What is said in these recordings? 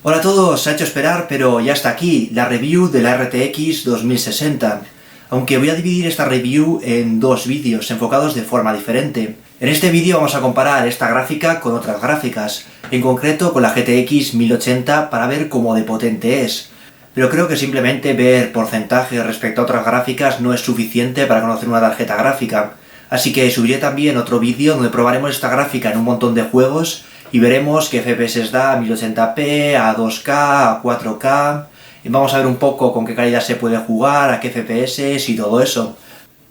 Hola a todos, se ha hecho esperar, pero ya está aquí, la review de la RTX 2060. Aunque voy a dividir esta review en dos vídeos enfocados de forma diferente. En este vídeo vamos a comparar esta gráfica con otras gráficas, en concreto con la GTX 1080 para ver cómo de potente es. Pero creo que simplemente ver porcentaje respecto a otras gráficas no es suficiente para conocer una tarjeta gráfica. Así que subiré también otro vídeo donde probaremos esta gráfica en un montón de juegos y veremos qué FPS da a 1080p, a 2K, a 4K, y vamos a ver un poco con qué calidad se puede jugar, a qué FPS y todo eso.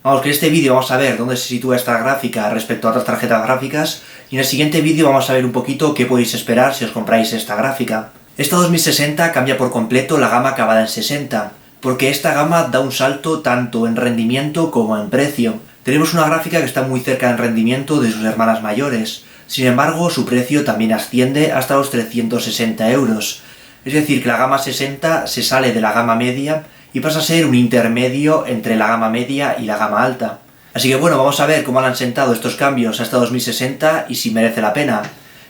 Vamos, que en este vídeo vamos a ver dónde se sitúa esta gráfica respecto a otras tarjetas gráficas, y en el siguiente vídeo vamos a ver un poquito qué podéis esperar si os compráis esta gráfica. Esta 2060 cambia por completo la gama acabada en 60, porque esta gama da un salto tanto en rendimiento como en precio. Tenemos una gráfica que está muy cerca en rendimiento de sus hermanas mayores. Sin embargo, su precio también asciende hasta los 360 euros. Es decir, que la gama 60 se sale de la gama media y pasa a ser un intermedio entre la gama media y la gama alta. Así que bueno, vamos a ver cómo han sentado estos cambios a esta 2060 y si merece la pena.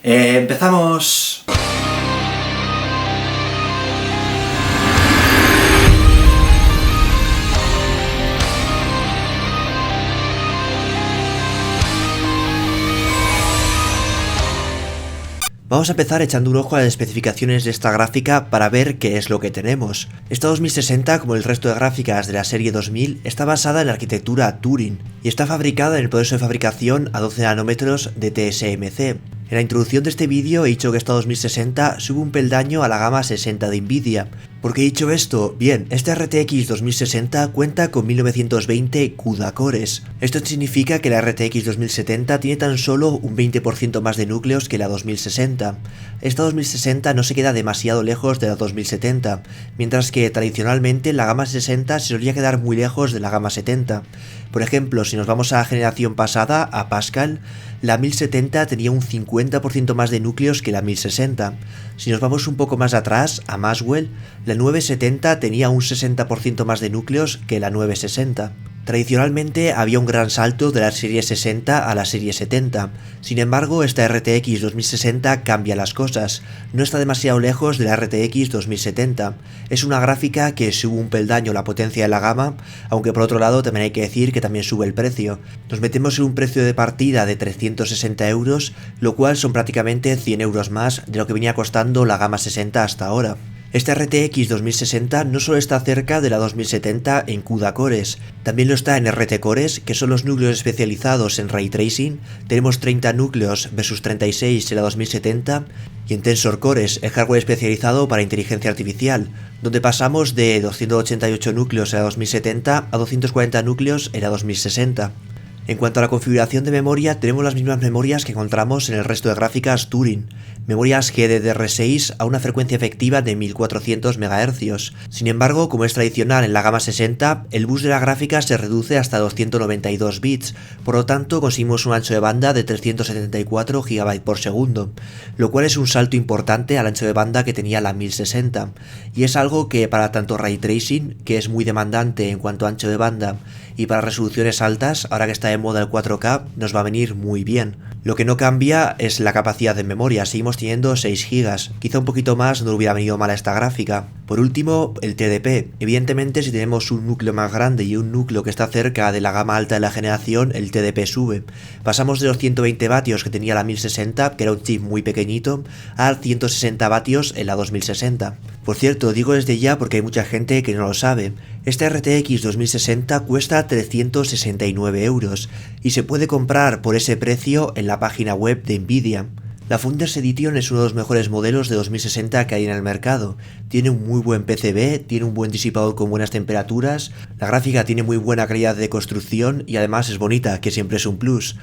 ¡Empezamos! Vamos a empezar echando un ojo a las especificaciones de esta gráfica para ver qué es lo que tenemos. Esta 2060, como el resto de gráficas de la serie 2000, está basada en la arquitectura Turing y está fabricada en el proceso de fabricación a 12 nanómetros de TSMC. En la introducción de este vídeo he dicho que esta 2060 sube un peldaño a la gama 60 de Nvidia. ¿Por qué he dicho esto? Bien, esta RTX 2060 cuenta con 1920 CUDA cores. Esto significa que la RTX 2070 tiene tan solo un 20% más de núcleos que la 2060. Esta 2060 no se queda demasiado lejos de la 2070, mientras que tradicionalmente la gama 60 se solía quedar muy lejos de la gama 70. Por ejemplo, si nos vamos a la generación pasada, a Pascal, la 1070 tenía un 50% más de núcleos que la 1060. Si nos vamos un poco más atrás, a Maxwell, la 970 tenía un 60% más de núcleos que la 960. Tradicionalmente había un gran salto de la serie 60 a la serie 70, sin embargo esta RTX 2060 cambia las cosas, no está demasiado lejos de la RTX 2070, es una gráfica que sube un peldaño la potencia de la gama, aunque por otro lado también hay que decir que también sube el precio. Nos metemos en un precio de partida de 360 euros, lo cual son prácticamente 100 euros más de lo que venía costando la gama 60 hasta ahora. Esta RTX 2060 no solo está cerca de la 2070 en CUDA cores, también lo está en RT cores, que son los núcleos especializados en Ray Tracing. Tenemos 30 núcleos versus 36 en la 2070, y en Tensor cores, el hardware especializado para inteligencia artificial, donde pasamos de 288 núcleos en la 2070 a 240 núcleos en la 2060. En cuanto a la configuración de memoria, tenemos las mismas memorias que encontramos en el resto de gráficas Turing, memorias GDDR6 a una frecuencia efectiva de 1400 MHz. Sin embargo, como es tradicional en la gama 60, el bus de la gráfica se reduce hasta 292 bits, por lo tanto conseguimos un ancho de banda de 374 GB por segundo, lo cual es un salto importante al ancho de banda que tenía la 1060, y es algo que para tanto Ray Tracing, que es muy demandante en cuanto a ancho de banda, y para resoluciones altas, ahora que está de moda el 4K, nos va a venir muy bien. Lo que no cambia es la capacidad de memoria, seguimos teniendo 6 GB, quizá un poquito más no hubiera venido mal a esta gráfica. Por último, el TDP. Evidentemente, si tenemos un núcleo más grande y un núcleo que está cerca de la gama alta de la generación, el TDP sube. Pasamos de los 120 vatios que tenía la 1060, que era un chip muy pequeñito, a 160 vatios en la 2060. Por cierto, digo desde ya porque hay mucha gente que no lo sabe. Esta RTX 2060 cuesta 369 euros y se puede comprar por ese precio en la página web de Nvidia. La Founders Edition es uno de los mejores modelos de 2060 que hay en el mercado. Tiene un muy buen PCB, tiene un buen disipador con buenas temperaturas, la gráfica tiene muy buena calidad de construcción y además es bonita, que siempre es un plus.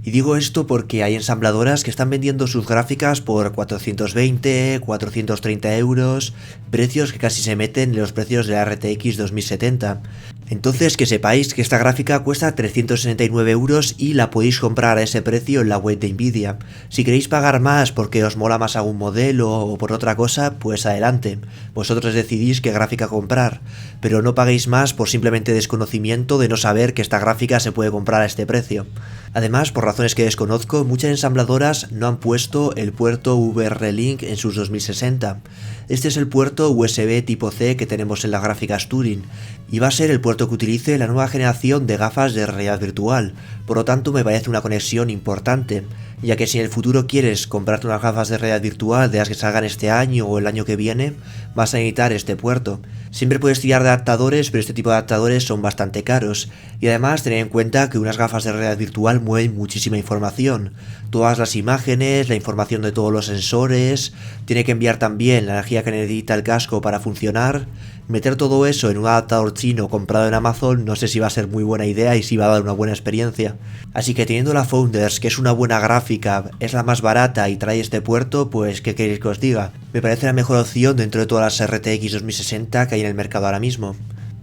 Y digo esto porque hay ensambladoras que están vendiendo sus gráficas por 420, 430 euros, precios que casi se meten en los precios de la RTX 2070. Entonces que sepáis que esta gráfica cuesta 369 euros y la podéis comprar a ese precio en la web de Nvidia. Si queréis pagar más porque os mola más algún modelo o por otra cosa, pues adelante. Vosotros decidís qué gráfica comprar, pero no paguéis más por simplemente desconocimiento de no saber que esta gráfica se puede comprar a este precio. Además, por razones que desconozco, muchas ensambladoras no han puesto el puerto VRLink en sus 2060. Este es el puerto USB tipo C que tenemos en las gráficas Turing, y va a ser el puerto que utilice la nueva generación de gafas de realidad virtual, por lo tanto me parece una conexión importante, ya que si en el futuro quieres comprarte unas gafas de realidad virtual de las que salgan este año o el año que viene, vas a necesitar este puerto. Siempre puedes tirar de adaptadores, pero este tipo de adaptadores son bastante caros, y además tener en cuenta que unas gafas de realidad virtual mueven muchísima información, todas las imágenes, la información de todos los sensores, tiene que enviar también la energía que necesita el casco para funcionar. Meter todo eso en un adaptador chino comprado en Amazon no sé si va a ser muy buena idea y si va a dar una buena experiencia. Así que teniendo la Founders, que es una buena gráfica, es la más barata y trae este puerto, pues ¿qué queréis que os diga? Me parece la mejor opción dentro de todas las RTX 2060 que hay en el mercado ahora mismo.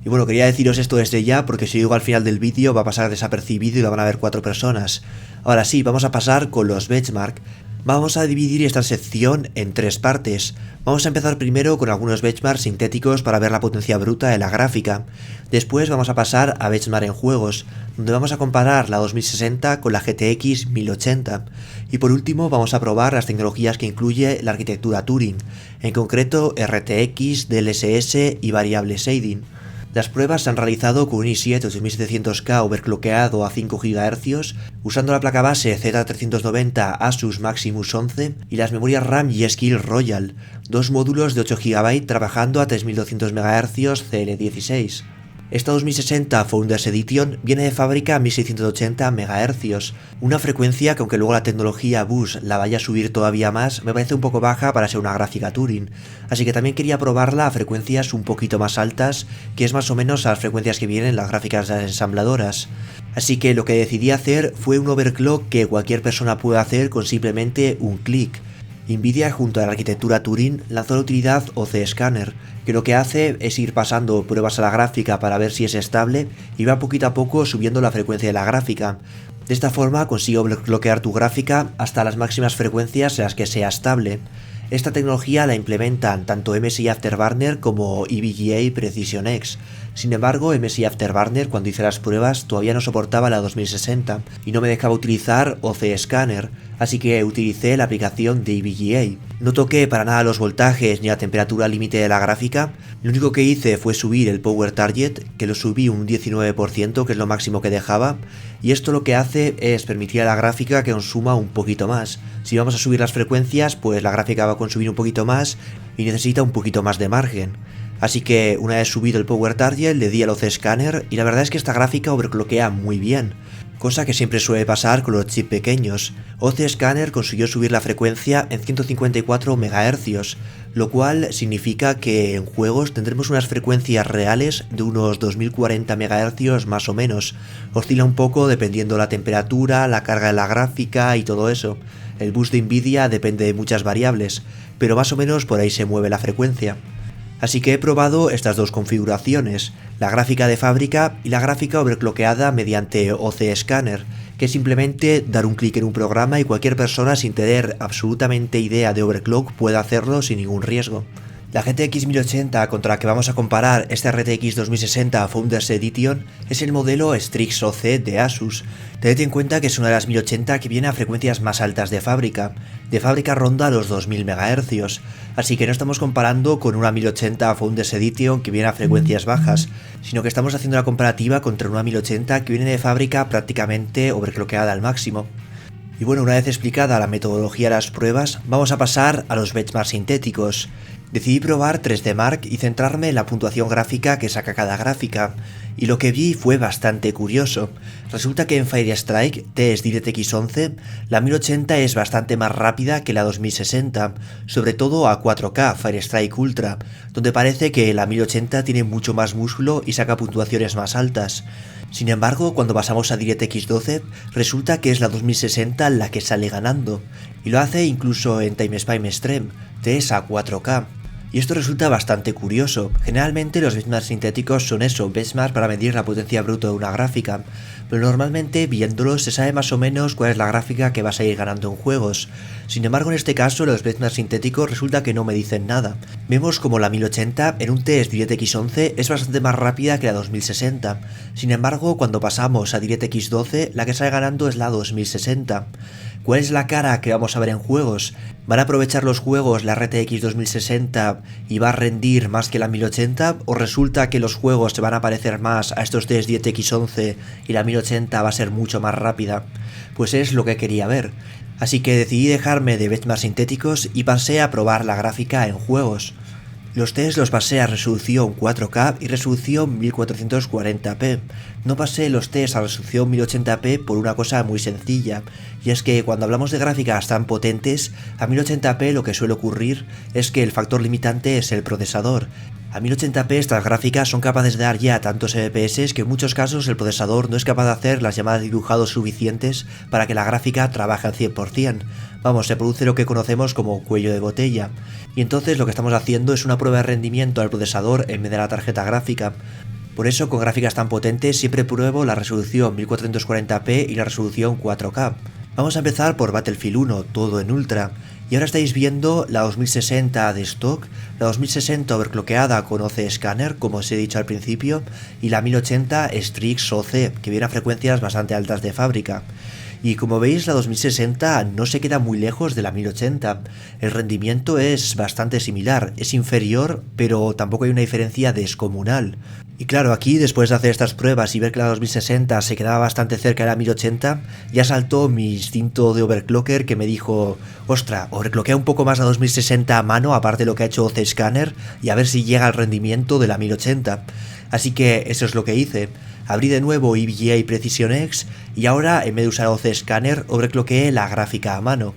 Y bueno, quería deciros esto desde ya porque si digo al final del vídeo va a pasar desapercibido y lo van a ver 4 personas. Ahora sí, vamos a pasar con los benchmark. Vamos a dividir esta sección en 3 partes. Vamos a empezar primero con algunos benchmarks sintéticos para ver la potencia bruta de la gráfica. Después vamos a pasar a benchmark en juegos, donde vamos a comparar la 2060 con la GTX 1080. Y por último vamos a probar las tecnologías que incluye la arquitectura Turing, en concreto RTX, DLSS y variable shading. Las pruebas se han realizado con un i7 8700K overclockeado a 5 GHz, usando la placa base Z390 Asus Maximus 11 y las memorias RAM G-Skill Royal, dos módulos de 8 GB trabajando a 3200 MHz CL16. Esta 2060 Founders Edition viene de fábrica a 1680 MHz, una frecuencia que aunque luego la tecnología BUS la vaya a subir todavía más, me parece un poco baja para ser una gráfica Turing, así que también quería probarla a frecuencias un poquito más altas, que es más o menos a las frecuencias que vienen en las gráficas de las ensambladoras. Así que lo que decidí hacer fue un overclock que cualquier persona puede hacer con simplemente un clic. Nvidia junto a la arquitectura Turing lanzó la utilidad OC Scanner, que lo que hace es ir pasando pruebas a la gráfica para ver si es estable y va poquito a poco subiendo la frecuencia de la gráfica. De esta forma consigue bloquear tu gráfica hasta las máximas frecuencias en las que sea estable. Esta tecnología la implementan tanto MSI Afterburner como EVGA Precision X. Sin embargo, MSI Afterburner cuando hice las pruebas todavía no soportaba la 2060 y no me dejaba utilizar OC Scanner, así que utilicé la aplicación de EVGA. No toqué para nada los voltajes ni la temperatura límite de la gráfica, lo único que hice fue subir el Power Target, que lo subí un 19%, que es lo máximo que dejaba, y esto lo que hace es permitir a la gráfica que consuma un poquito más. Si vamos a subir las frecuencias, pues la gráfica va a consumir un poquito más y necesita un poquito más de margen. Así que una vez subido el Power Target le di al OC Scanner y la verdad es que esta gráfica overclockea muy bien, cosa que siempre suele pasar con los chips pequeños. OC Scanner consiguió subir la frecuencia en 154 MHz, lo cual significa que en juegos tendremos unas frecuencias reales de unos 2040 MHz más o menos. Oscila un poco dependiendo la temperatura, la carga de la gráfica y todo eso. El bus de Nvidia depende de muchas variables, pero más o menos por ahí se mueve la frecuencia. Así que he probado estas dos configuraciones, la gráfica de fábrica y la gráfica overclockeada mediante OC Scanner, que es simplemente dar un clic en un programa y cualquier persona sin tener absolutamente idea de overclock puede hacerlo sin ningún riesgo. La GTX 1080 contra la que vamos a comparar esta RTX 2060 Founders Edition es el modelo Strix OC de Asus. Tened en cuenta que es una de las 1080 que viene a frecuencias más altas de fábrica. De fábrica ronda los 2000 MHz, así que no estamos comparando con una 1080 Founders Edition que viene a frecuencias bajas, sino que estamos haciendo la comparativa contra una 1080 que viene de fábrica prácticamente overclockeada al máximo. Y bueno, una vez explicada la metodología de las pruebas, vamos a pasar a los benchmarks sintéticos. Decidí probar 3D Mark y centrarme en la puntuación gráfica que saca cada gráfica, y lo que vi fue bastante curioso. Resulta que en Firestrike TS DirectX 11 la 1080 es bastante más rápida que la 2060, sobre todo a 4K Firestrike Ultra, donde parece que la 1080 tiene mucho más músculo y saca puntuaciones más altas. Sin embargo, cuando pasamos a DirectX 12, resulta que es la 2060 la que sale ganando, y lo hace incluso en TimeSpy Extreme, TS a 4K. Y esto resulta bastante curioso. Generalmente los benchmarks sintéticos son eso, benchmarks para medir la potencia bruta de una gráfica, pero normalmente viéndolos se sabe más o menos cuál es la gráfica que vas a ir ganando en juegos. Sin embargo, en este caso los benchmarks sintéticos resulta que no me dicen nada. Vemos como la 1080 en un test DirectX 11 es bastante más rápida que la 2060. Sin embargo, cuando pasamos a DirectX 12, la que sale ganando es la 2060. ¿Cuál es la cara que vamos a ver en juegos? ¿Van a aprovechar los juegos la RTX 2060 y va a rendir más que la 1080? ¿O resulta que los juegos se van a parecer más a estos test DirectX 11 y la 1080 va a ser mucho más rápida? Pues es lo que quería ver. Así que decidí dejarme de benchmarks sintéticos y pasé a probar la gráfica en juegos. Los tests los pasé a resolución 4K y resolución 1440p. No pasé los tests a resolución 1080p por una cosa muy sencilla, y es que cuando hablamos de gráficas tan potentes, a 1080p lo que suele ocurrir es que el factor limitante es el procesador. A 1080p estas gráficas son capaces de dar ya tantos FPS que en muchos casos el procesador no es capaz de hacer las llamadas de dibujados suficientes para que la gráfica trabaje al 100%. Vamos, se produce lo que conocemos como cuello de botella. Y entonces lo que estamos haciendo es una prueba de rendimiento al procesador en vez de la tarjeta gráfica. Por eso con gráficas tan potentes siempre pruebo la resolución 1440p y la resolución 4K. Vamos a empezar por Battlefield 1, todo en ultra. Y ahora estáis viendo la 2060 de stock, la 2060 overclockeada con OC Scanner, como os he dicho al principio, y la 1080 Strix OC, que viene a frecuencias bastante altas de fábrica. Y como veis, la 2060 no se queda muy lejos de la 1080. El rendimiento es bastante similar, es inferior, pero tampoco hay una diferencia descomunal. Y claro, aquí después de hacer estas pruebas y ver que la 2060 se quedaba bastante cerca de la 1080, ya saltó mi instinto de overclocker que me dijo: ostra, overclockea un poco más la 2060 a mano, aparte de lo que ha hecho OC Scanner, y a ver si llega al rendimiento de la 1080. Así que eso es lo que hice. Abrí de nuevo EVGA Precision X y ahora, en vez de usar OC Scanner, overclockeé la gráfica a mano.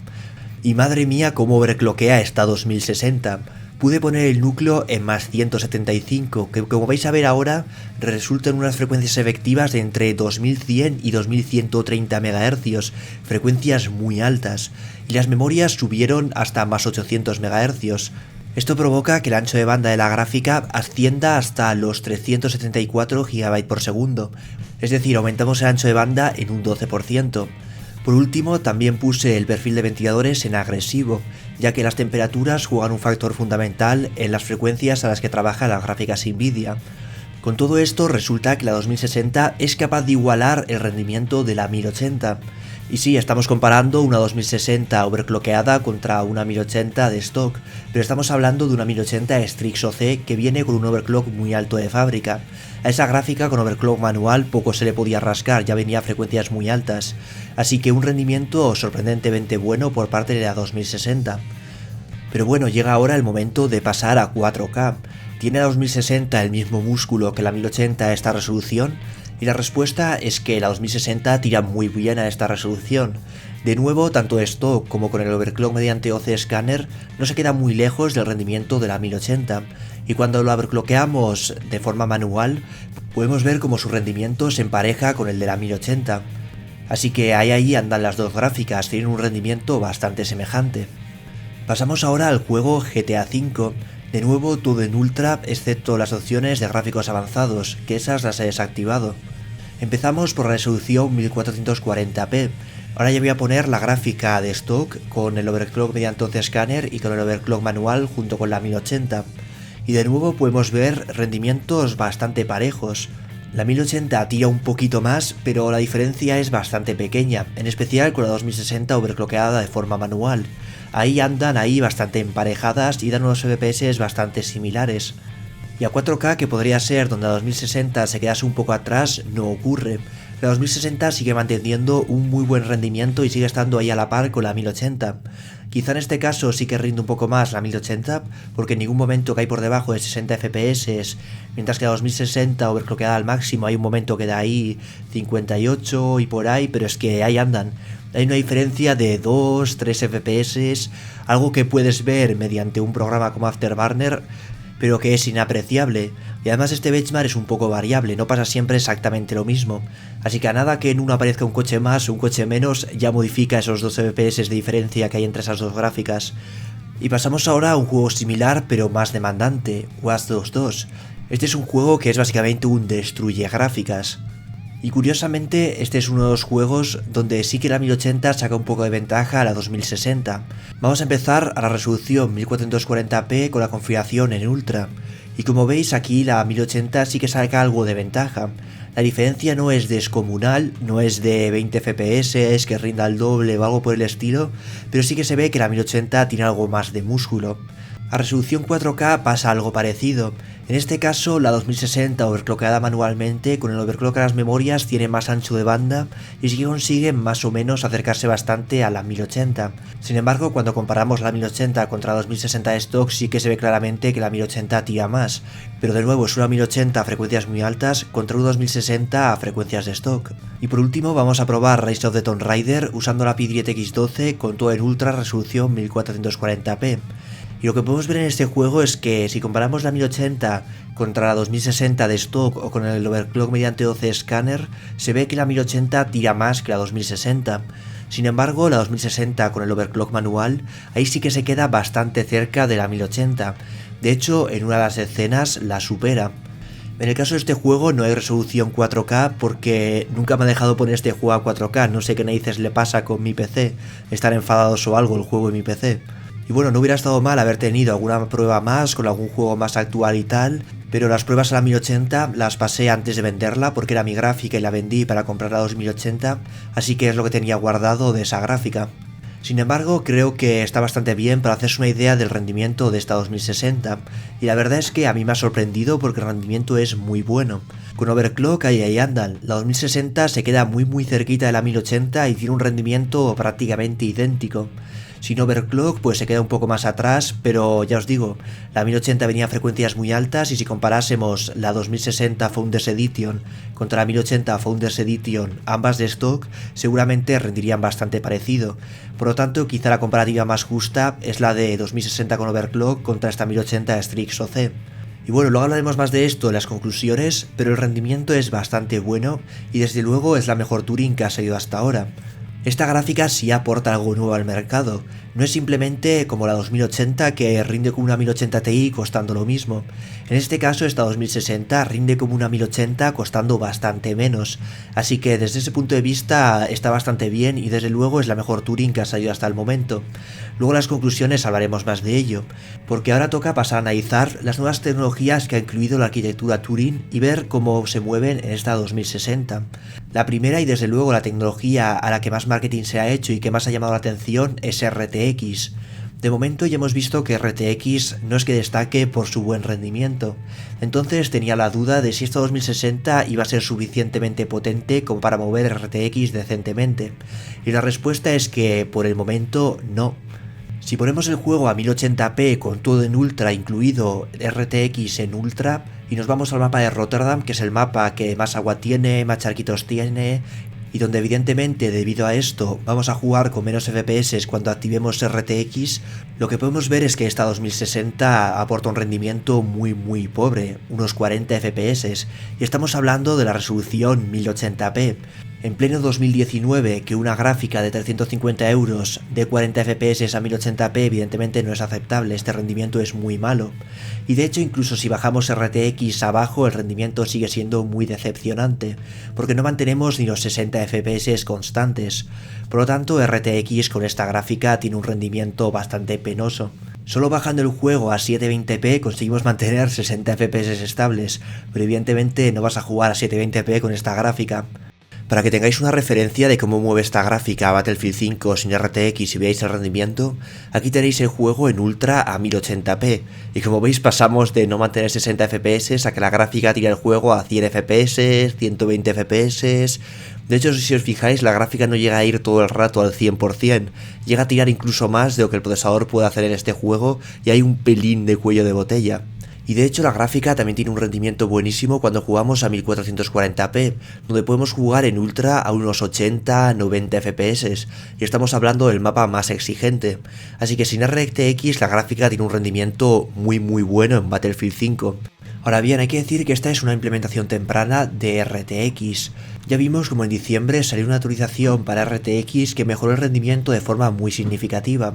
Y madre mía, cómo overclockea esta 2060. Pude poner el núcleo en más 175, que como vais a ver ahora, resultan unas frecuencias efectivas de entre 2100 y 2130 MHz, frecuencias muy altas, y las memorias subieron hasta más 800 MHz. Esto provoca que el ancho de banda de la gráfica ascienda hasta los 374 GB por segundo, es decir, aumentamos el ancho de banda en un 12%. Por último, también puse el perfil de ventiladores en agresivo, ya que las temperaturas juegan un factor fundamental en las frecuencias a las que trabajan las gráficas Nvidia. Con todo esto resulta que la 2060 es capaz de igualar el rendimiento de la 1080. Y sí, estamos comparando una 2060 overclockeada contra una 1080 de stock, pero estamos hablando de una 1080 Strix OC que viene con un overclock muy alto de fábrica. A esa gráfica con overclock manual poco se le podía rascar, ya venía a frecuencias muy altas, así que un rendimiento sorprendentemente bueno por parte de la 2060. Pero bueno, llega ahora el momento de pasar a 4K. ¿Tiene la 2060 el mismo músculo que la 1080 a esta resolución? Y la respuesta es que la 2060 tira muy bien a esta resolución. De nuevo, tanto esto como con el overclock mediante OC Scanner no se queda muy lejos del rendimiento de la 1080, y cuando lo overclockeamos de forma manual podemos ver cómo su rendimiento se empareja con el de la 1080. Así que ahí andan las dos gráficas, tienen un rendimiento bastante semejante. Pasamos ahora al juego GTA V. De nuevo todo en ultra, excepto las opciones de gráficos avanzados, que esas las he desactivado. Empezamos por la resolución 1440p. Ahora ya voy a poner la gráfica de stock con el overclock mediante OC Scanner y con el overclock manual junto con la 1080. Y de nuevo podemos ver rendimientos bastante parejos. La 1080 tira un poquito más, pero la diferencia es bastante pequeña, en especial con la 2060 overclockeada de forma manual. Ahí andan bastante emparejadas y dan unos FPS bastante similares. Y a 4K, que podría ser donde la 2060 se quedase un poco atrás, no ocurre. La 2060 sigue manteniendo un muy buen rendimiento y sigue estando ahí a la par con la 1080. Quizá en este caso sí que rinde un poco más la 1080, porque en ningún momento cae por debajo de 60 FPS, mientras que la 2060 overclockeada al máximo hay un momento que da ahí 58 y por ahí, pero es que ahí andan. Hay una diferencia de 2-3 FPS, algo que puedes ver mediante un programa como Afterburner, pero que es inapreciable. Y además este benchmark es un poco variable, no pasa siempre exactamente lo mismo. Así que a nada que en uno aparezca un coche más o un coche menos, ya modifica esos 2 FPS de diferencia que hay entre esas dos gráficas. Y pasamos ahora a un juego similar pero más demandante, Watch Dogs 2. Este es un juego que es básicamente un destruye gráficas. Y curiosamente, este es uno de los juegos donde sí que la 1080 saca un poco de ventaja a la 2060. Vamos a empezar a la resolución 1440p con la configuración en Ultra. Y como veis aquí la 1080 sí que saca algo de ventaja. La diferencia no es descomunal, no es de 20 FPS, que rinda al doble o algo por el estilo, pero sí que se ve que la 1080 tiene algo más de músculo. A resolución 4K pasa algo parecido. En este caso, la 2060 overclockada manualmente con el overclock a las memorias tiene más ancho de banda y sí que consigue más o menos acercarse bastante a la 1080. Sin embargo, cuando comparamos la 1080 contra la 2060 de stock sí que se ve claramente que la 1080 tira más, pero de nuevo es una 1080 a frecuencias muy altas contra un 2060 a frecuencias de stock. Y por último vamos a probar Rise of the Tomb Raider usando la Pi X12 con todo en ultra resolución 1440p. Y lo que podemos ver en este juego es que si comparamos la 1080 contra la 2060 de stock o con el overclock mediante 12 scanner, se ve que la 1080 tira más que la 2060. Sin embargo, la 2060 con el overclock manual, ahí sí que se queda bastante cerca de la 1080. De hecho, en una de las escenas la supera. En el caso de este juego no hay resolución 4K porque nunca me ha dejado poner este juego a 4K, no sé qué narices le pasa con mi PC, están enfadados o algo el juego en mi PC. Y bueno, no hubiera estado mal haber tenido alguna prueba más con algún juego más actual y tal, pero las pruebas a la 1080 las pasé antes de venderla porque era mi gráfica y la vendí para comprar la 2080, así que es lo que tenía guardado de esa gráfica. Sin embargo, creo que está bastante bien para hacerse una idea del rendimiento de esta 2060, y la verdad es que a mí me ha sorprendido porque el rendimiento es muy bueno. Con overclock ahí andan, la 2060 se queda muy cerquita de la 1080 y tiene un rendimiento prácticamente idéntico. Sin overclock pues se queda un poco más atrás, pero ya os digo, la 1080 venía a frecuencias muy altas y si comparásemos la 2060 Founders Edition contra la 1080 Founders Edition, ambas de stock, seguramente rendirían bastante parecido. Por lo tanto, quizá la comparativa más justa es la de 2060 con overclock contra esta 1080 Strix OC. Y bueno, luego hablaremos más de esto en las conclusiones, pero el rendimiento es bastante bueno y desde luego es la mejor Turing que ha salido hasta ahora. Esta gráfica sí aporta algo nuevo al mercado, no es simplemente como la 2080 que rinde como una 1080 Ti costando lo mismo. En este caso esta 2060 rinde como una 1080 costando bastante menos, así que desde ese punto de vista está bastante bien y desde luego es la mejor Turing que ha salido hasta el momento. Luego en las conclusiones hablaremos más de ello, porque ahora toca pasar a analizar las nuevas tecnologías que ha incluido la arquitectura Turing y ver cómo se mueven en esta 2060. La primera y desde luego la tecnología a la que más marketing se ha hecho y que más ha llamado la atención es RTX. De momento ya hemos visto que RTX no es que destaque por su buen rendimiento, entonces tenía la duda de si esta 2060 iba a ser suficientemente potente como para mover RTX decentemente, y la respuesta es que por el momento no. Si ponemos el juego a 1080p con todo en ultra incluido RTX en ultra y nos vamos al mapa de Rotterdam, que es el mapa que más agua tiene, más charquitos tiene y donde evidentemente debido a esto vamos a jugar con menos FPS cuando activemos RTX, lo que podemos ver es que esta 2060 aporta un rendimiento muy pobre, unos 40 FPS, y estamos hablando de la resolución 1080p. En pleno 2019, que una gráfica de 350 euros de 40 FPS a 1080p evidentemente no es aceptable, este rendimiento es muy malo. Y de hecho incluso si bajamos RTX abajo el rendimiento sigue siendo muy decepcionante, porque no mantenemos ni los 60 FPS constantes. Por lo tanto RTX con esta gráfica tiene un rendimiento bastante penoso. Solo bajando el juego a 720p conseguimos mantener 60 FPS estables, pero evidentemente no vas a jugar a 720p con esta gráfica. Para que tengáis una referencia de cómo mueve esta gráfica a Battlefield 5 sin RTX y veáis el rendimiento, aquí tenéis el juego en ultra a 1080p, y como veis pasamos de no mantener 60 FPS a que la gráfica tira el juego a 100 FPS, 120 FPS... De hecho, si os fijáis, la gráfica no llega a ir todo el rato al 100%, llega a tirar incluso más de lo que el procesador puede hacer en este juego y hay un pelín de cuello de botella. Y de hecho la gráfica también tiene un rendimiento buenísimo cuando jugamos a 1440p, donde podemos jugar en ultra a unos 80-90 FPS, y estamos hablando del mapa más exigente. Así que sin RTX la gráfica tiene un rendimiento muy bueno en Battlefield 5. Ahora bien, hay que decir que esta es una implementación temprana de RTX. Ya vimos como en diciembre salió una actualización para RTX que mejoró el rendimiento de forma muy significativa.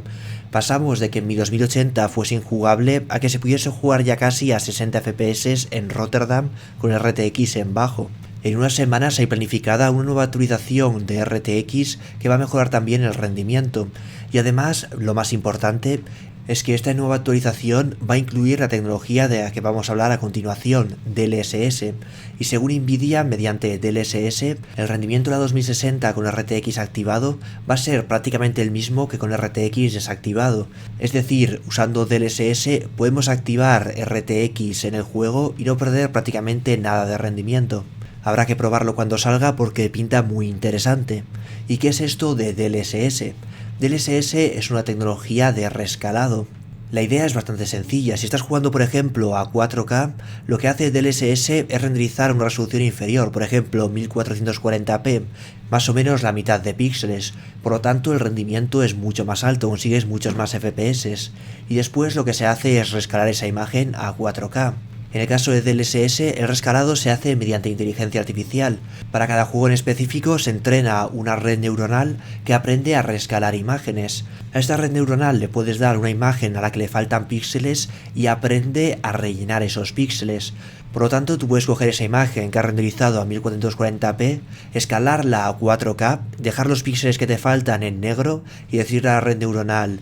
Pasamos de que en mi 2080 fuese injugable a que se pudiese jugar ya casi a 60 FPS en Rotterdam con RTX en bajo. En unas semanas hay planificada una nueva actualización de RTX que va a mejorar también el rendimiento. Y además, lo más importante es que esta nueva actualización va a incluir la tecnología de la que vamos a hablar a continuación, DLSS, y según Nvidia, mediante DLSS, el rendimiento de la 2060 con RTX activado va a ser prácticamente el mismo que con RTX desactivado. Es decir, usando DLSS podemos activar RTX en el juego y no perder prácticamente nada de rendimiento. Habrá que probarlo cuando salga porque pinta muy interesante. ¿Y qué es esto de DLSS? DLSS es una tecnología de rescalado. La idea es bastante sencilla. Si estás jugando, por ejemplo, a 4K, lo que hace DLSS es renderizar una resolución inferior, por ejemplo, 1440p, más o menos la mitad de píxeles. Por lo tanto, el rendimiento es mucho más alto, consigues muchos más FPS. Y después lo que se hace es rescalar esa imagen a 4K. En el caso de DLSS, el rescalado se hace mediante inteligencia artificial. Para cada juego en específico se entrena una red neuronal que aprende a rescalar imágenes. A esta red neuronal le puedes dar una imagen a la que le faltan píxeles y aprende a rellenar esos píxeles. Por lo tanto, tú puedes coger esa imagen que has renderizado a 1440p, escalarla a 4K, dejar los píxeles que te faltan en negro y decirle a la red neuronal,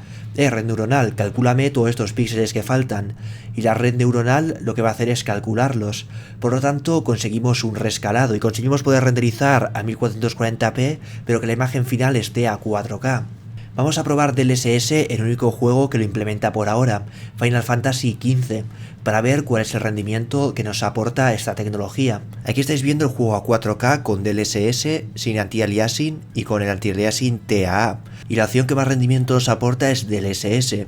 calcúlame todos estos píxeles que faltan. Y la red neuronal lo que va a hacer es calcularlos. Por lo tanto, conseguimos un rescalado y conseguimos poder renderizar a 1440p, pero que la imagen final esté a 4K. Vamos a probar DLSS en el único juego que lo implementa por ahora, Final Fantasy XV, para ver cuál es el rendimiento que nos aporta esta tecnología. Aquí estáis viendo el juego a 4K con DLSS, sin anti-aliasing y con el anti-aliasing TAA, y la opción que más rendimiento nos aporta es DLSS.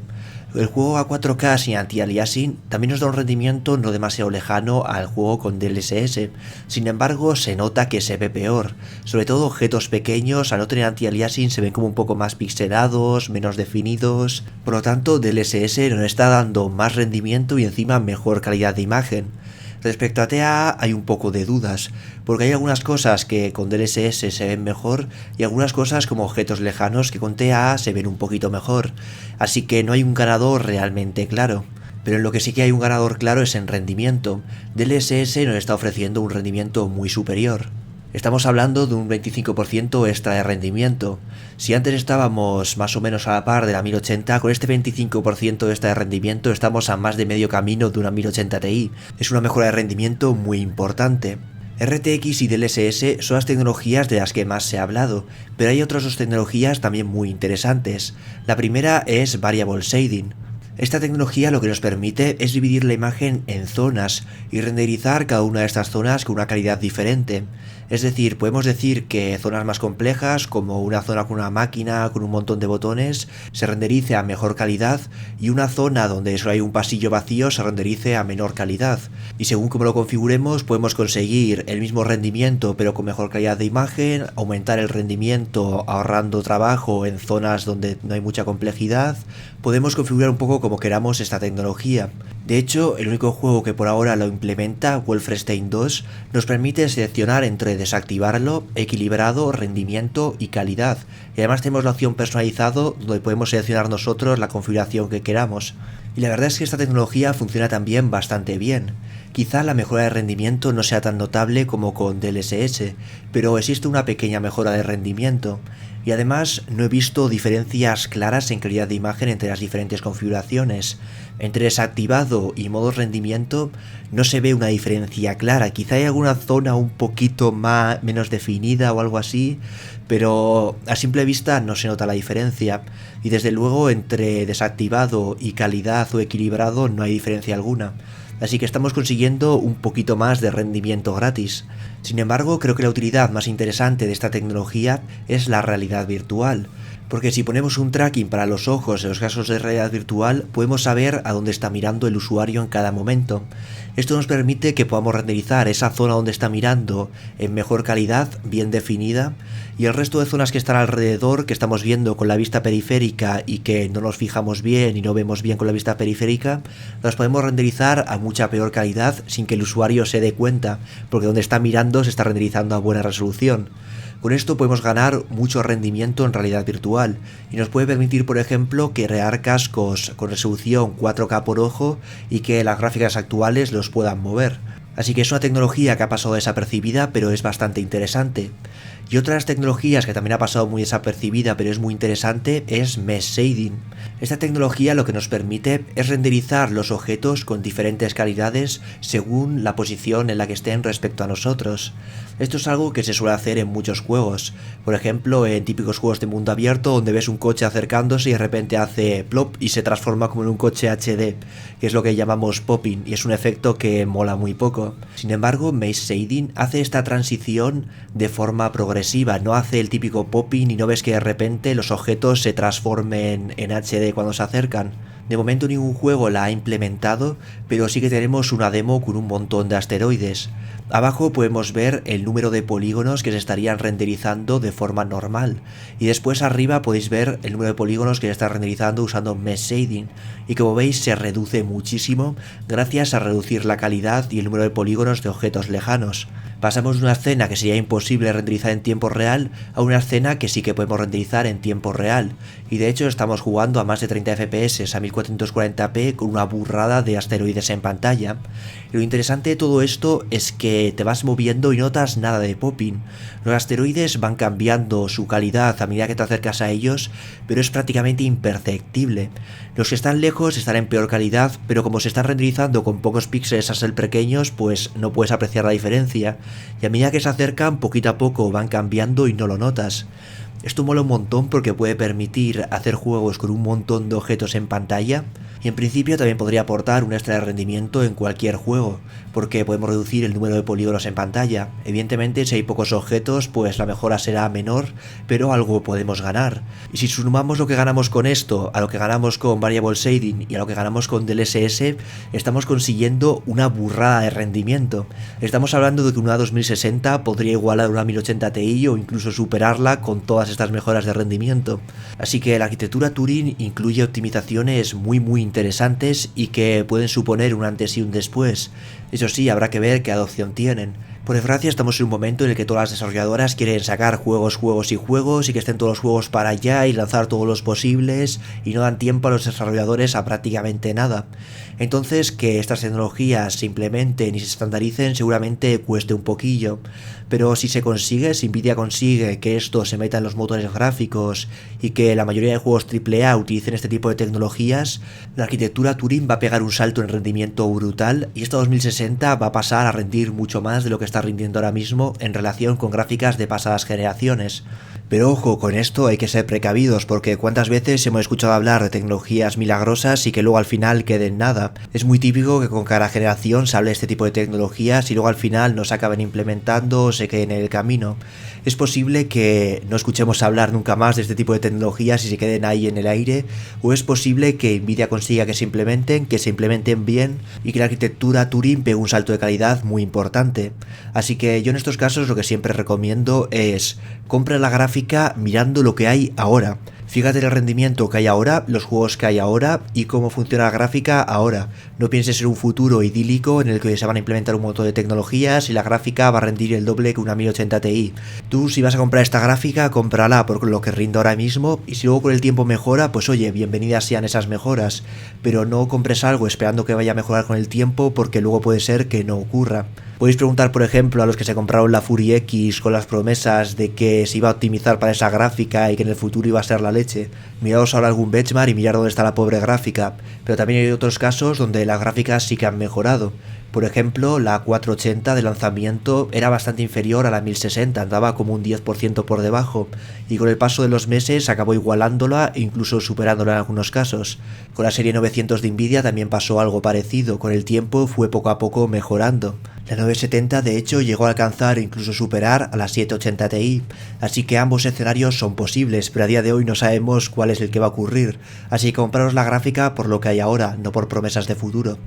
El juego a 4K sin anti-aliasing también nos da un rendimiento no demasiado lejano al juego con DLSS, sin embargo se nota que se ve peor, sobre todo objetos pequeños al no tener anti-aliasing se ven como un poco más pixelados, menos definidos, por lo tanto DLSS nos está dando más rendimiento y encima mejor calidad de imagen. Respecto a TAA hay un poco de dudas, porque hay algunas cosas que con DLSS se ven mejor y algunas cosas como objetos lejanos que con TAA se ven un poquito mejor, así que no hay un ganador realmente claro. Pero en lo que sí que hay un ganador claro es en rendimiento. DLSS nos está ofreciendo un rendimiento muy superior. Estamos hablando de un 25% extra de rendimiento. Si antes estábamos más o menos a la par de la 1080, con este 25% extra de rendimiento estamos a más de medio camino de una 1080 Ti. Es una mejora de rendimiento muy importante. RTX y DLSS son las tecnologías de las que más se ha hablado, pero hay otras dos tecnologías también muy interesantes. La primera es Variable Shading. Esta tecnología lo que nos permite es dividir la imagen en zonas y renderizar cada una de estas zonas con una calidad diferente. Es decir, podemos decir que zonas más complejas, como una zona con una máquina con un montón de botones, se renderice a mejor calidad y una zona donde solo hay un pasillo vacío se renderice a menor calidad. Y según como lo configuremos podemos conseguir el mismo rendimiento pero con mejor calidad de imagen, aumentar el rendimiento ahorrando trabajo en zonas donde no hay mucha complejidad. Podemos configurar un poco como queramos esta tecnología. De hecho, el único juego que por ahora lo implementa, Wolfenstein 2, nos permite seleccionar entre desactivarlo, equilibrado, rendimiento y calidad. Y además tenemos la opción personalizado donde podemos seleccionar nosotros la configuración que queramos. Y la verdad es que esta tecnología funciona también bastante bien. Quizá la mejora de rendimiento no sea tan notable como con DLSS, pero existe una pequeña mejora de rendimiento. Y además no he visto diferencias claras en calidad de imagen entre las diferentes configuraciones. Entre desactivado y modo rendimiento no se ve una diferencia clara. Quizá hay alguna zona un poquito menos definida o algo así, pero a simple vista no se nota la diferencia. Y desde luego entre desactivado y calidad o equilibrado no hay diferencia alguna. Así que estamos consiguiendo un poquito más de rendimiento gratis. Sin embargo, creo que la utilidad más interesante de esta tecnología es la realidad virtual. Porque si ponemos un tracking para los ojos en los casos de realidad virtual, podemos saber a dónde está mirando el usuario en cada momento. Esto nos permite que podamos renderizar esa zona donde está mirando en mejor calidad, bien definida, y el resto de zonas que están alrededor, que estamos viendo con la vista periférica y que no nos fijamos bien y no vemos bien con la vista periférica, las podemos renderizar a mucha peor calidad sin que el usuario se dé cuenta, porque donde está mirando se está renderizando a buena resolución. Con esto podemos ganar mucho rendimiento en realidad virtual y nos puede permitir, por ejemplo, crear cascos con resolución 4K por ojo y que las gráficas actuales los puedan mover. Así que es una tecnología que ha pasado desapercibida, pero es bastante interesante. Y otras tecnologías que también ha pasado muy desapercibida, pero es muy interesante, es Mesh Shading. Esta tecnología lo que nos permite es renderizar los objetos con diferentes calidades según la posición en la que estén respecto a nosotros. Esto es algo que se suele hacer en muchos juegos. Por ejemplo, en típicos juegos de mundo abierto donde ves un coche acercándose y de repente hace plop y se transforma como en un coche HD, que es lo que llamamos popping, y es un efecto que mola muy poco. Sin embargo, Mesh Shading hace esta transición de forma progresiva, no hace el típico popping y no ves que de repente los objetos se transformen en HD cuando se acercan. De momento ningún juego la ha implementado, pero sí que tenemos una demo con un montón de asteroides. Abajo podemos ver el número de polígonos que se estarían renderizando de forma normal, y después arriba podéis ver el número de polígonos que se está renderizando usando Mesh Shading, y como veis se reduce muchísimo gracias a reducir la calidad y el número de polígonos de objetos lejanos. Pasamos de una escena que sería imposible renderizar en tiempo real a una escena que sí que podemos renderizar en tiempo real, y de hecho estamos jugando a más de 30 FPS a 1440p con una burrada de asteroides en pantalla. Y lo interesante de todo esto es que te vas moviendo y notas nada de popping. Los asteroides van cambiando su calidad a medida que te acercas a ellos, pero es prácticamente imperceptible. Los que están lejos están en peor calidad, pero como se están renderizando con pocos píxeles a ser pequeños, pues no puedes apreciar la diferencia, y a medida que se acercan, poquito a poco van cambiando y no lo notas. Esto mola un montón porque puede permitir hacer juegos con un montón de objetos en pantalla, y en principio también podría aportar un extra de rendimiento en cualquier juego, porque podemos reducir el número de polígonos en pantalla. Evidentemente, si hay pocos objetos, pues la mejora será menor, pero algo podemos ganar. Y si sumamos lo que ganamos con esto a lo que ganamos con Variable Shading y a lo que ganamos con DLSS, estamos consiguiendo una burrada de rendimiento. Estamos hablando de que una 2060 podría igualar una 1080 Ti o incluso superarla con todas estas mejoras de rendimiento. Así que la arquitectura Turing incluye optimizaciones muy interesantes y que pueden suponer un antes y un después. Eso sí, habrá que ver qué adopción tienen. Por desgracia estamos en un momento en el que todas las desarrolladoras quieren sacar juegos y que estén todos los juegos para allá y lanzar todos los posibles y no dan tiempo a los desarrolladores a prácticamente nada. Entonces, que estas tecnologías se implementen y se estandaricen seguramente cueste un poquillo, pero si se consigue, si Nvidia consigue que esto se meta en los motores gráficos y que la mayoría de juegos AAA utilicen este tipo de tecnologías, la arquitectura Turing va a pegar un salto en rendimiento brutal y esta 2060 va a pasar a rendir mucho más de lo que está rindiendo ahora mismo en relación con gráficas de pasadas generaciones. Pero ojo, con esto hay que ser precavidos porque cuántas veces hemos escuchado hablar de tecnologías milagrosas y que luego al final queden nada. Es muy típico que con cada generación se hable de este tipo de tecnologías y luego al final no se acaben implementando o se queden en el camino. Es posible que no escuchemos hablar nunca más de este tipo de tecnologías y se queden ahí en el aire, o es posible que Nvidia consiga que se implementen bien y que la arquitectura Turing pegue un salto de calidad muy importante. Así que yo en estos casos lo que siempre recomiendo es compra la gráfica mirando lo que hay ahora. Fíjate en el rendimiento que hay ahora, los juegos que hay ahora y cómo funciona la gráfica ahora. No pienses en un futuro idílico en el que se van a implementar un montón de tecnologías y la gráfica va a rendir el doble que una 1080 Ti. Tú si vas a comprar esta gráfica, cómprala por lo que rinde ahora mismo y si luego con el tiempo mejora, pues oye, bienvenidas sean esas mejoras. Pero no compres algo esperando que vaya a mejorar con el tiempo porque luego puede ser que no ocurra. Podéis preguntar, por ejemplo, a los que se compraron la Fury X con las promesas de que se iba a optimizar para esa gráfica y que en el futuro iba a ser la leche. Miraos ahora algún benchmark y mirar dónde está la pobre gráfica. Pero también hay otros casos donde las gráficas sí que han mejorado. Por ejemplo, la 480 de lanzamiento era bastante inferior a la 1060, andaba como un 10% por debajo, y con el paso de los meses acabó igualándola e incluso superándola en algunos casos. Con la serie 900 de Nvidia también pasó algo parecido, con el tiempo fue poco a poco mejorando. La 970 de hecho llegó a alcanzar e incluso superar a la 780 Ti, así que ambos escenarios son posibles, pero a día de hoy no sabemos cuál es el que va a ocurrir, así que compraros la gráfica por lo que hay ahora, no por promesas de futuro.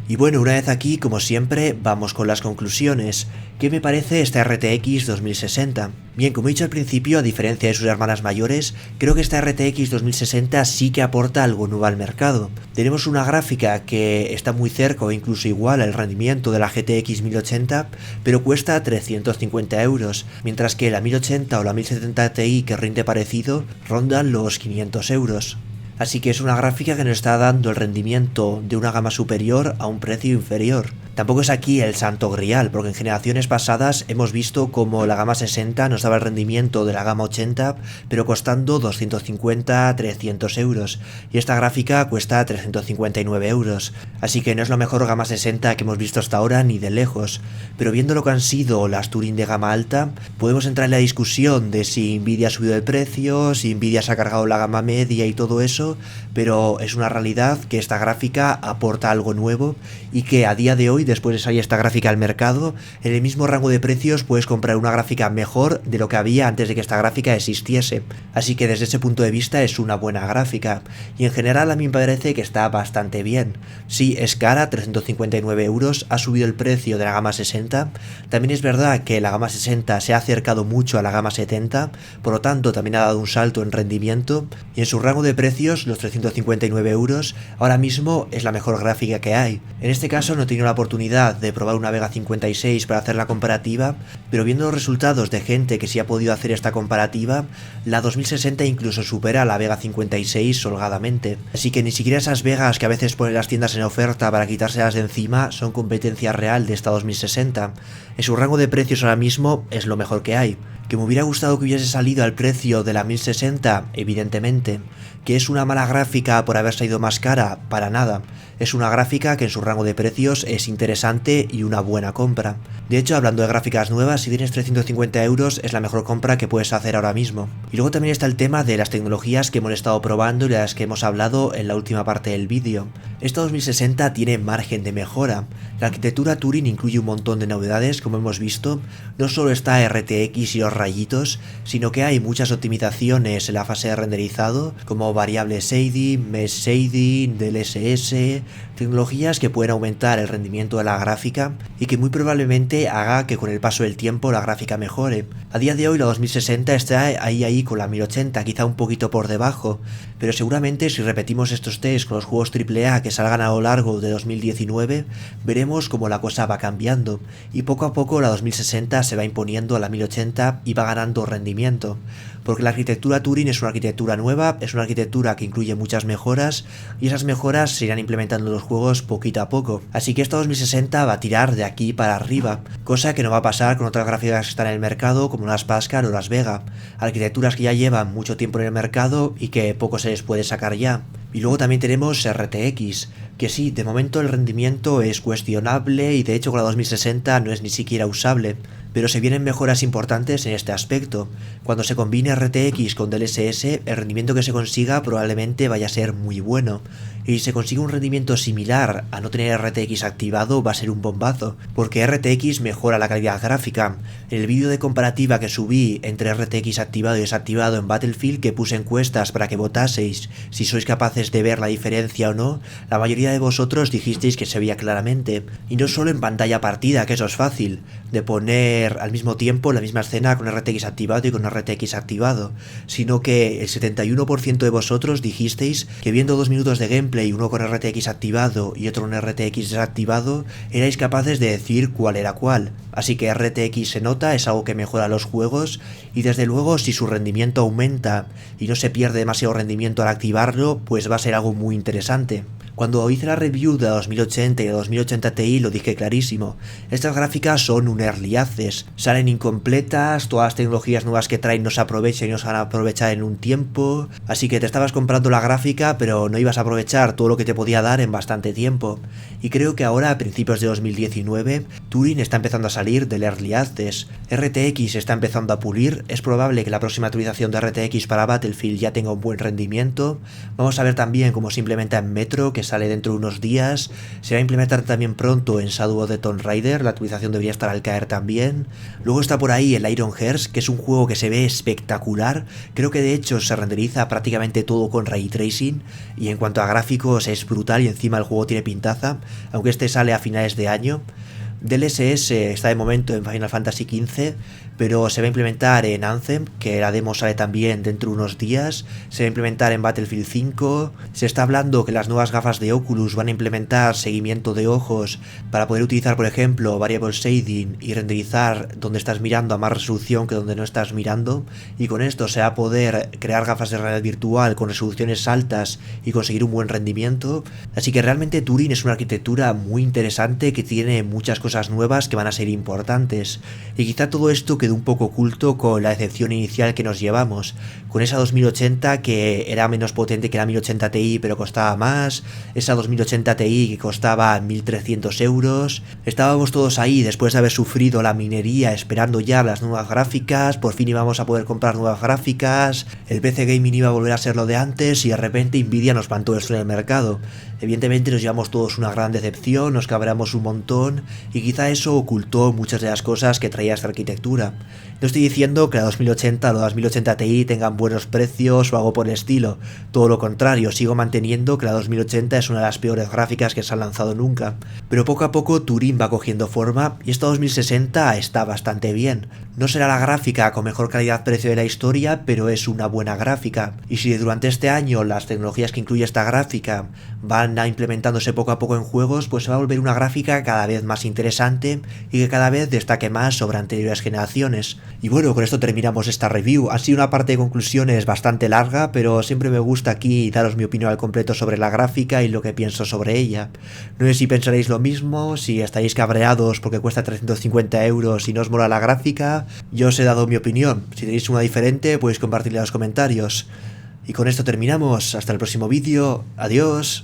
Y bueno, una vez aquí, como siempre, vamos con las conclusiones. ¿Qué me parece esta RTX 2060? Bien, como he dicho al principio, a diferencia de sus hermanas mayores, creo que esta RTX 2060 sí que aporta algo nuevo al mercado. Tenemos una gráfica que está muy cerca o incluso igual al rendimiento de la GTX 1080, pero cuesta 350 euros, mientras que la 1080 o la 1070 Ti que rinde parecido rondan los 500 euros. Así que es una gráfica que nos está dando el rendimiento de una gama superior a un precio inferior. Tampoco es aquí el santo grial, porque en generaciones pasadas hemos visto como la gama 60 nos daba el rendimiento de la gama 80, pero costando 250-300 euros, y esta gráfica cuesta 359 euros, así que no es la mejor gama 60 que hemos visto hasta ahora ni de lejos, pero viendo lo que han sido las Turing de gama alta, podemos entrar en la discusión de si Nvidia ha subido el precio, si Nvidia se ha cargado la gama media y todo eso, pero es una realidad que esta gráfica aporta algo nuevo y que a día de hoy, después de salir esta gráfica al mercado, en el mismo rango de precios puedes comprar una gráfica mejor de lo que había antes de que esta gráfica existiese. Así que desde ese punto de vista es una buena gráfica. Y en general a mí me parece que está bastante bien. Sí, es cara, 359 euros, ha subido el precio de la gama 60. También es verdad que la gama 60 se ha acercado mucho a la gama 70, por lo tanto también ha dado un salto en rendimiento. Y en su rango de precios, los 359 euros, ahora mismo es la mejor gráfica que hay. En este caso no he tenido la oportunidad de probar una Vega 56 para hacer la comparativa, pero viendo los resultados de gente que sí ha podido hacer esta comparativa, la 2060 incluso supera a la Vega 56 holgadamente. Así que ni siquiera esas Vegas que a veces ponen las tiendas en oferta para quitárselas de encima son competencia real de esta 2060. En su rango de precios ahora mismo es lo mejor que hay. ¿Que me hubiera gustado que hubiese salido al precio de la 1060? Evidentemente. ¿Que es una mala gráfica por haber salido más cara? Para nada. Es una gráfica que en su rango de precios es interesante y una buena compra. De hecho, hablando de gráficas nuevas, si tienes 350 euros es la mejor compra que puedes hacer ahora mismo. Y luego también está el tema de las tecnologías que hemos estado probando y de las que hemos hablado en la última parte del vídeo. Esta 2060 tiene margen de mejora. La arquitectura Turing incluye un montón de novedades, como hemos visto. No solo está RTX y los rayitos, sino que hay muchas optimizaciones en la fase de renderizado, como variables shading, mesh shading, DLSS, tecnologías que pueden aumentar el rendimiento de la gráfica y que muy probablemente haga que con el paso del tiempo la gráfica mejore. A día de hoy la 2060 está ahí con la 1080, quizá un poquito por debajo, pero seguramente si repetimos estos tests con los juegos AAA que salgan a lo largo de 2019, veremos cómo la cosa va cambiando y poco a poco la 2060 se va imponiendo a la 1080 y va ganando rendimiento. Porque la arquitectura Turing es una arquitectura nueva, es una arquitectura que incluye muchas mejoras y esas mejoras se irán implementando en los juegos poquito a poco. Así que esta 2060 va a tirar de aquí para arriba, cosa que no va a pasar con otras gráficas que están en el mercado como las Pascal o las Vega, arquitecturas que ya llevan mucho tiempo en el mercado y que poco se les puede sacar ya. Y luego también tenemos RTX, que sí, de momento el rendimiento es cuestionable y de hecho con la 2060 no es ni siquiera usable, pero se vienen mejoras importantes en este aspecto. Cuando se combine RTX con DLSS, el rendimiento que se consiga probablemente vaya a ser muy bueno. Y si se consigue un rendimiento similar a no tener RTX activado, va a ser un bombazo, porque RTX mejora la calidad gráfica. En el vídeo de comparativa que subí entre RTX activado y desactivado en Battlefield, que puse encuestas para que votaseis si sois capaces de ver la diferencia o no, la mayoría de vosotros dijisteis que se veía claramente. Y no solo en pantalla partida, que eso es fácil, de poner al mismo tiempo la misma escena con RTX activado y con RTX activado, sino que el 71% de vosotros dijisteis que viendo 2 minutos de gameplay, uno con RTX activado y otro con RTX desactivado, erais capaces de decir cuál era cuál. Así que RTX se nota, es algo que mejora los juegos y desde luego si su rendimiento aumenta y no se pierde demasiado rendimiento al activarlo, pues va a ser algo muy interesante. Cuando hice la review de la 2080 y la 2080 Ti lo dije clarísimo, estas gráficas son un early access, salen incompletas, todas las tecnologías nuevas que traen no se aprovechan y no se van a aprovechar en un tiempo, así que te estabas comprando la gráfica pero no ibas a aprovechar todo lo que te podía dar en bastante tiempo. Y creo que ahora a principios de 2019 Turing está empezando a salir del early access, RTX está empezando a pulir, es probable que la próxima actualización de RTX para Battlefield ya tenga un buen rendimiento, vamos a ver también cómo se implementa en Metro, que sale dentro de unos días. Se va a implementar también pronto en Shadow of the Tomb Raider, la actualización debería estar al caer también. Luego está por ahí el Iron Hearts, que es un juego que se ve espectacular. Creo que de hecho se renderiza prácticamente todo con Ray Tracing, y en cuanto a gráficos es brutal y encima el juego tiene pintaza, aunque este sale a finales de año. DLSS está de momento en Final Fantasy XV, pero se va a implementar en Anthem, que la demo sale también dentro de unos días. Se va a implementar en Battlefield 5. Se está hablando que las nuevas gafas de Oculus van a implementar seguimiento de ojos para poder utilizar, por ejemplo, variable shading y renderizar donde estás mirando a más resolución que donde no estás mirando, y con esto se va a poder crear gafas de realidad virtual con resoluciones altas y conseguir un buen rendimiento. Así que realmente Turing es una arquitectura muy interesante que tiene muchas cosas nuevas que van a ser importantes, y quizá todo esto quedó un poco oculto con la decepción inicial que nos llevamos, con esa 2080 que era menos potente que la 1080 Ti pero costaba más, esa 2080 Ti que costaba 1300 euros. Estábamos todos ahí después de haber sufrido la minería esperando ya las nuevas gráficas, por fin íbamos a poder comprar nuevas gráficas, el PC Gaming iba a volver a ser lo de antes, y de repente Nvidia nos plantó esto en el mercado. Evidentemente nos llevamos todos una gran decepción, nos cabreamos un montón, y quizá eso ocultó muchas de las cosas que traía esta arquitectura. No estoy diciendo que la 2080 o la 2080 Ti tengan buenos precios o algo por el estilo, todo lo contrario, sigo manteniendo que la 2080 es una de las peores gráficas que se han lanzado nunca, pero poco a poco Turing va cogiendo forma y esta 2060 está bastante bien. No será la gráfica con mejor calidad-precio de la historia, pero es una buena gráfica, y si durante este año las tecnologías que incluye esta gráfica van implementándose poco a poco en juegos, pues se va a volver una gráfica cada vez más interesante y que cada vez destaque más sobre anteriores generaciones. Y bueno, con esto terminamos esta review. Ha sido una parte de conclusiones bastante larga, pero siempre me gusta aquí daros mi opinión al completo sobre la gráfica y lo que pienso sobre ella. No sé si pensaréis lo mismo, si estaréis cabreados porque cuesta 350 euros y no os mola la gráfica. Yo os he dado mi opinión. Si tenéis una diferente, podéis compartirla en los comentarios. Y con esto terminamos. Hasta el próximo vídeo. Adiós.